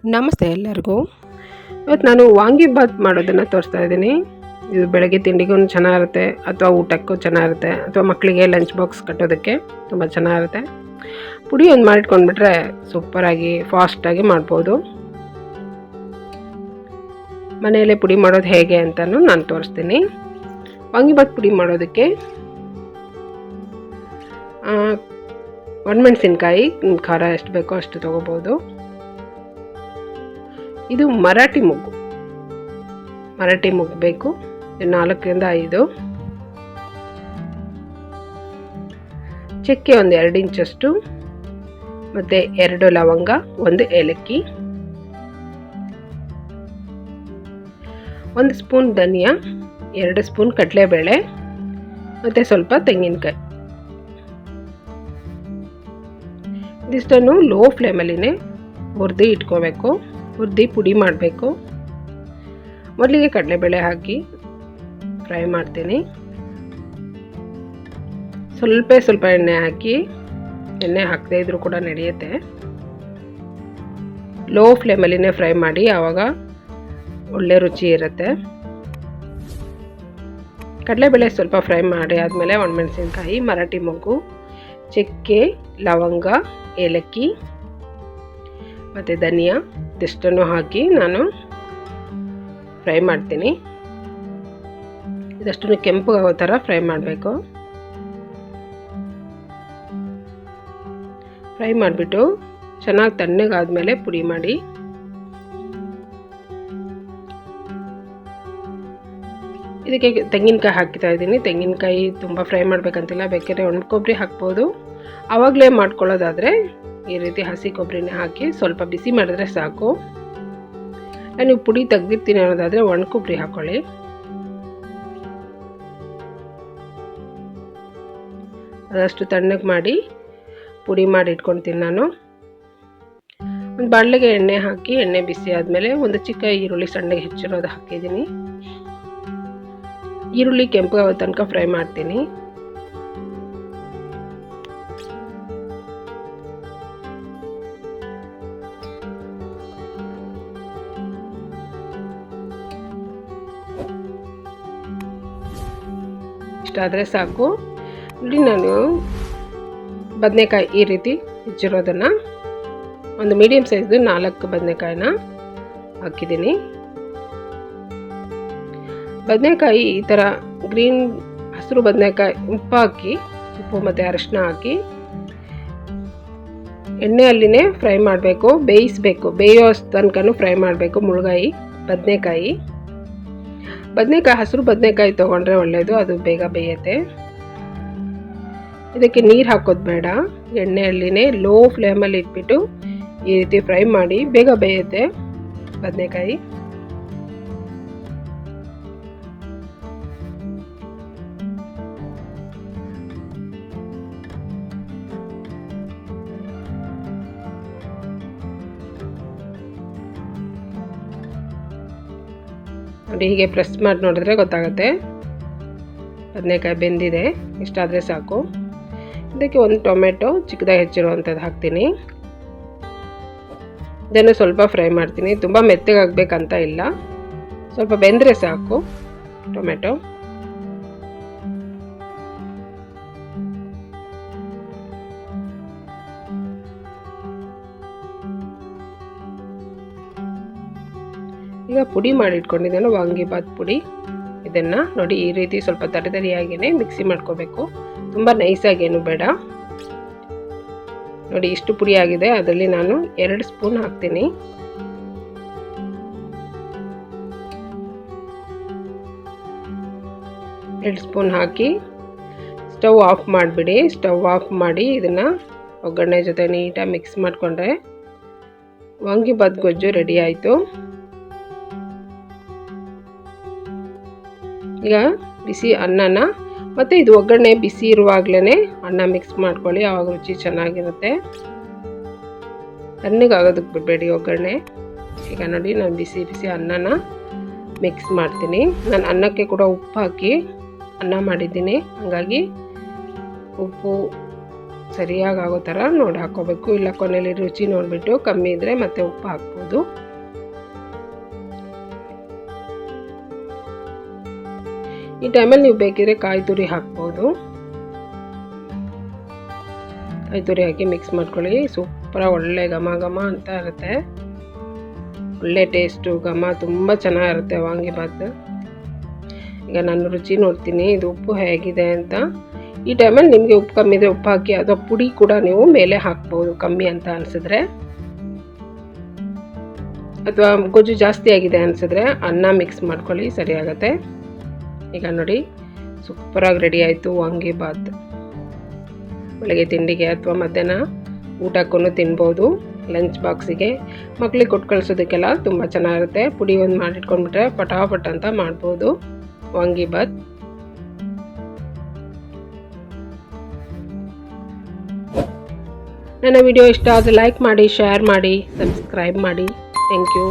ನಮಸ್ತೆ ಎಲ್ಲರಿಗೂ. ಇವತ್ತು ನಾನು ವಾಂಗಿಬಾತ್ ಮಾಡೋದನ್ನು ತೋರಿಸ್ತಾ ಇದ್ದೀನಿ. ಇದು ಬೆಳಗ್ಗೆ ತಿಂಡಿಗೂ ಚೆನ್ನಾಗಿರುತ್ತೆ, ಅಥವಾ ಊಟಕ್ಕೂ ಚೆನ್ನಾಗಿರುತ್ತೆ, ಅಥವಾ ಮಕ್ಕಳಿಗೆ ಲಂಚ್ ಬಾಕ್ಸ್ ಕಟ್ಟೋದಕ್ಕೆ ತುಂಬ ಚೆನ್ನಾಗಿರುತ್ತೆ. ಪುಡಿ ಒಂದು ಮಾಡಿಟ್ಕೊಂಡ್ಬಿಟ್ರೆ ಸೂಪರಾಗಿ ಫಾಸ್ಟಾಗಿ ಮಾಡ್ಬೋದು. ಮನೆಯಲ್ಲೇ ಪುಡಿ ಮಾಡೋದು ಹೇಗೆ ಅಂತಲೂ ನಾನು ತೋರಿಸ್ತೀನಿ. ವಾಂಗಿಬಾತ್ ಪುಡಿ ಮಾಡೋದಕ್ಕೆ ಒಣಮೆಣಸಿನ್ಕಾಯಿ ಖಾರ ಎಷ್ಟು ಬೇಕೋ ಅಷ್ಟು ತೊಗೋಬೋದು. ಇದು ಮರಾಠಿ ಮೊಗ್ಗು ಬೇಕು, 4ರಿಂದ 5. ಚಕ್ಕೆ ಒಂದು 2 ಇಂಚಷ್ಟು, ಮತ್ತು 2 ಲವಂಗ, 1 ಏಲಕ್ಕಿ, 1 ಸ್ಪೂನ್ ಧನಿಯಾ, 2 ಸ್ಪೂನ್ ಕಡಲೆಬೇಳೆ, ಮತ್ತು ಸ್ವಲ್ಪ ತೆಂಗಿನಕಾಯಿ. ಇದಿಷ್ಟನ್ನು ಲೋ ಫ್ಲೇಮಲ್ಲಿನೇ ಹುರಿದು ಇಟ್ಕೋಬೇಕು. ಹುರಿದು ಪುಡಿ ಮಾಡಬೇಕು. ಮೊದಲಿಗೆ ಕಡಲೆಬೇಳೆ ಹಾಕಿ ಫ್ರೈ ಮಾಡ್ತೀನಿ. ಸ್ವಲ್ಪ ಎಣ್ಣೆ ಹಾಕಿ, ಎಣ್ಣೆ ಹಾಕದೇ ಇದ್ರೂ ಕೂಡ ನಡೆಯುತ್ತೆ. ಲೋ ಫ್ಲೇಮಲ್ಲಿನೇ ಫ್ರೈ ಮಾಡಿ, ಆವಾಗ ಒಳ್ಳೆ ರುಚಿ ಇರುತ್ತೆ. ಕಡಲೆಬೇಳೆ ಸ್ವಲ್ಪ ಫ್ರೈ ಮಾಡಿ ಆದಮೇಲೆ ಒಣಮೆಣಸಿನ್ಕಾಯಿ, ಮರಾಠಿ ಮೊಗ್ಗು, ಚಕ್ಕೆ, ಲವಂಗ, ಏಲಕ್ಕಿ ಮತ್ತು ಧನಿಯಾ ಇದಿಷ್ಟನ್ನು ಹಾಕಿ ನಾನು ಫ್ರೈ ಮಾಡ್ತೀನಿ. ಇದಷ್ಟನ್ನು ಕೆಂಪು ಆಗೋ ಥರ ಫ್ರೈ ಮಾಡಬೇಕು. ಫ್ರೈ ಮಾಡಿಬಿಟ್ಟು ಚೆನ್ನಾಗಿ ತಣ್ಣಗಾದ್ಮೇಲೆ ಪುಡಿ ಮಾಡಿ. ಇದಕ್ಕೆ ತೆಂಗಿನಕಾಯಿ ಹಾಕ್ತಾ ಇದ್ದೀನಿ. ತೆಂಗಿನಕಾಯಿ ತುಂಬ ಫ್ರೈ ಮಾಡಬೇಕಂತಿಲ್ಲ, ಬೇಕಾದ್ರೆ ಒಣ ಕೊಬ್ಬರಿ ಹಾಕ್ಬೋದು. ಆವಾಗಲೇ ಮಾಡ್ಕೊಳ್ಳೋದಾದರೆ ಈ ರೀತಿ ಹಸಿ ಕೊಬ್ಬರಿನೇ ಹಾಕಿ ಸ್ವಲ್ಪ ಬಿಸಿ ಮಾಡಿದ್ರೆ ಸಾಕು. ನೀವು ಪುಡಿ ತೆಗ್ದಿರ್ತೀನಿ ಅನ್ನೋದಾದರೆ ಒಣ ಕೊಬ್ಬರಿ ಹಾಕ್ಕೊಳ್ಳಿ. ಅದಷ್ಟು ತಣ್ಣಗೆ ಮಾಡಿ ಪುಡಿ ಮಾಡಿ ಇಟ್ಕೊಳ್ತೀನಿ ನಾನು. ಒಂದು ಬಾಣಲೆಗೆ ಎಣ್ಣೆ ಹಾಕಿ, ಎಣ್ಣೆ ಬಿಸಿ ಆದಮೇಲೆ ಒಂದು ಚಿಕ್ಕ ಈರುಳ್ಳಿ ಸಣ್ಣಗೆ ಹೆಚ್ಚಿರೋದು ಹಾಕಿದ್ದೀನಿ. ಈರುಳ್ಳಿ ಕೆಂಪು ಆಗೋ ತನಕ ಫ್ರೈ ಮಾಡ್ತೀನಿ. ಇಷ್ಟಾದರೆ ಸಾಕು. ಇಲ್ಲಿ ನಾನು ಬದನೆಕಾಯಿ ಈ ರೀತಿ ಹೆಚ್ಚಿರೋದನ್ನು, ಒಂದು ಮೀಡಿಯಮ್ ಸೈಜ್ದು 4 ಬದನೆಕಾಯಿನ ಹಾಕಿದ್ದೀನಿ. ಬದನೆಕಾಯಿ ಈ ಥರ ಗ್ರೀನ್ ಹಸಿರು ಬದನೆಕಾಯಿ ಉಪ್ಪು ಮತ್ತು ಅರಿಶಿನ ಹಾಕಿ ಎಣ್ಣೆಯಲ್ಲಿನೇ ಫ್ರೈ ಮಾಡಬೇಕು, ಬೇಯೋ ತನಕನೂ ಫ್ರೈ ಮಾಡಬೇಕು. ಬದನೆಕಾಯಿ ಹಸಿರು ಬದನೆಕಾಯಿ ತೊಗೊಂಡ್ರೆ ಒಳ್ಳೆಯದು, ಅದು ಬೇಗ ಬೇಯುತ್ತೆ. ಇದಕ್ಕೆ ನೀರು ಹಾಕೋದು ಬೇಡ, ಎಣ್ಣೆಯಲ್ಲಿನೇ ಲೋ ಫ್ಲೇಮಲ್ಲಿ ಇಟ್ಬಿಟ್ಟು ಈ ರೀತಿ ಫ್ರೈ ಮಾಡಿ, ಬೇಗ ಬೇಯುತ್ತೆ ಬದನೆಕಾಯಿ. ನೋಡಿ, ಹೀಗೆ ಪ್ರೆಸ್ ಮಾಡಿ ನೋಡಿದ್ರೆ ಗೊತ್ತಾಗುತ್ತೆ ಬದನೆಕಾಯಿ ಬೆಂದಿದೆ. ಇಷ್ಟಾದರೆ ಸಾಕು. ಇದಕ್ಕೆ ಒಂದು ಟೊಮೆಟೊ ಚಿಕ್ಕದಾಗಿ ಹೆಚ್ಚಿರುವಂಥದ್ದು ಹಾಕ್ತೀನಿ. ಇದನ್ನು ಸ್ವಲ್ಪ ಫ್ರೈ ಮಾಡ್ತೀನಿ. ತುಂಬ ಮೆತ್ತಗಾಗಬೇಕಂತ ಇಲ್ಲ, ಸ್ವಲ್ಪ ಬೆಂದರೆ ಸಾಕು ಟೊಮೆಟೊ. ಈಗ ಪುಡಿ ಮಾಡಿ ಇಟ್ಕೊಂಡಿದ್ದೇನೆ ವಾಂಗಿಬಾತ್ ಪುಡಿ. ಇದನ್ನು ನೋಡಿ ಈ ರೀತಿ ಸ್ವಲ್ಪ ತರಿಯಾಗಿಯೇ ಮಿಕ್ಸಿ ಮಾಡ್ಕೋಬೇಕು, ತುಂಬ ನೈಸಾಗೇನು ಬೇಡ. ನೋಡಿ ಇಷ್ಟು ಪುಡಿ ಆಗಿದೆ. ಅದರಲ್ಲಿ ನಾನು 2 ಸ್ಪೂನ್ ಹಾಕ್ತೀನಿ. ಹಾಕಿ ಸ್ಟವ್ ಆಫ್ ಮಾಡಿಬಿಡಿ. ಸ್ಟವ್ ಆಫ್ ಮಾಡಿ ಇದನ್ನು ಒಗ್ಗರಣೆ ಜೊತೆ ನೀಟಾಗಿ ಮಿಕ್ಸ್ ಮಾಡಿಕೊಂಡ್ರೆ ವಾಂಗಿಬಾತ್ ಗೊಜ್ಜು ರೆಡಿ ಆಯಿತು. ಈಗ ಬಿಸಿ ಅನ್ನನ, ಮತ್ತು ಇದು ಒಗ್ಗರಣೆ ಬಿಸಿ ಇರುವಾಗಲೇ ಅನ್ನ ಮಿಕ್ಸ್ ಮಾಡ್ಕೊಳ್ಳಿ, ಆವಾಗ ರುಚಿ ಚೆನ್ನಾಗಿರುತ್ತೆ. ತಣ್ಣಗಾಗೋದಕ್ಕೆ ಬಿಡಬೇಡಿ ಒಗ್ಗರಣೆ. ಈಗ ನೋಡಿ, ನಾನು ಬಿಸಿ ಅನ್ನನ ಮಿಕ್ಸ್ ಮಾಡ್ತೀನಿ. ನಾನು ಅನ್ನಕ್ಕೆ ಕೂಡ ಉಪ್ಪು ಹಾಕಿ ಅನ್ನ ಮಾಡಿದ್ದೀನಿ, ಹಾಗಾಗಿ ಉಪ್ಪು ಸರಿಯಾಗಿ ಆಗೋ ಥರ ನೋಡಿ ಹಾಕ್ಕೋಬೇಕು. ಇಲ್ಲ ಕೊನೆಯಲ್ಲಿ ರುಚಿ ನೋಡಿಬಿಟ್ಟು ಕಮ್ಮಿ ಇದ್ದರೆ ಮತ್ತೆ ಉಪ್ಪು ಹಾಕ್ಬೋದು. ಈ ಟೈಮಲ್ಲಿ ನೀವು ಬೇಕಿದ್ರೆ ಕಾಯಿ ತುರಿ ಹಾಕ್ಬೋದು. ಕಾಯಿ ತುರಿ ಹಾಕಿ ಮಿಕ್ಸ್ ಮಾಡ್ಕೊಳ್ಳಿ. ಸೂಪರಾಗಿ ಒಳ್ಳೆ ಘಮ ಘಮ ಅಂತ ಇರುತ್ತೆ. ಒಳ್ಳೆ ಟೇಸ್ಟು, ಘಮ ತುಂಬ ಚೆನ್ನಾಗಿರುತ್ತೆ ವಾಂಗಿಬಾತ್. ಈಗ ನಾನು ರುಚಿ ನೋಡ್ತೀನಿ ಇದು ಉಪ್ಪು ಹೇಗಿದೆ ಅಂತ. ಈ ಟೈಮಲ್ಲಿ ನಿಮಗೆ ಉಪ್ಪು ಕಮ್ಮಿ ಇದ್ದರೆ ಉಪ್ಪು ಹಾಕಿ, ಅಥವಾ ಪುಡಿ ಕೂಡ ನೀವು ಮೇಲೆ ಹಾಕ್ಬೋದು ಕಮ್ಮಿ ಅಂತ ಅನಿಸಿದ್ರೆ. ಅಥವಾ ಗೊಜ್ಜು ಜಾಸ್ತಿ ಆಗಿದೆ ಅನಿಸಿದ್ರೆ ಅನ್ನ ಮಿಕ್ಸ್ ಮಾಡ್ಕೊಳ್ಳಿ, ಸರಿಯಾಗತ್ತೆ. ಈಗ ನೋಡಿ ಸೂಪರಾಗಿ ರೆಡಿ ಆಯಿತು ವಾಂಗಿಬಾತ್. ಬೆಳಗ್ಗೆ ತಿಂಡಿಗೆ ಅಥವಾ ಮಧ್ಯಾಹ್ನ ಊಟಕ್ಕೂ ತಿನ್ಬೋದು. ಲಂಚ್ ಬಾಕ್ಸಿಗೆ ಮಕ್ಳಿಗೆ ಕೊಟ್ಟು ಕಳಿಸೋದಕ್ಕೆಲ್ಲ ತುಂಬ ಚೆನ್ನಾಗಿರುತ್ತೆ. ಪುಡಿ ಒಂದು ಮಾಡಿಟ್ಕೊಂಡ್ಬಿಟ್ರೆ ಪಟಾಪಟ್ ಅಂತ ಮಾಡ್ಬೋದು ವಾಂಗಿಬಾತ್. ನನ್ನ ವಿಡಿಯೋ ಇಷ್ಟ ಆದರೆ ಲೈಕ್ ಮಾಡಿ, ಶೇರ್ ಮಾಡಿ, ಸಬ್ಸ್ಕ್ರೈಬ್ ಮಾಡಿ. Thank you.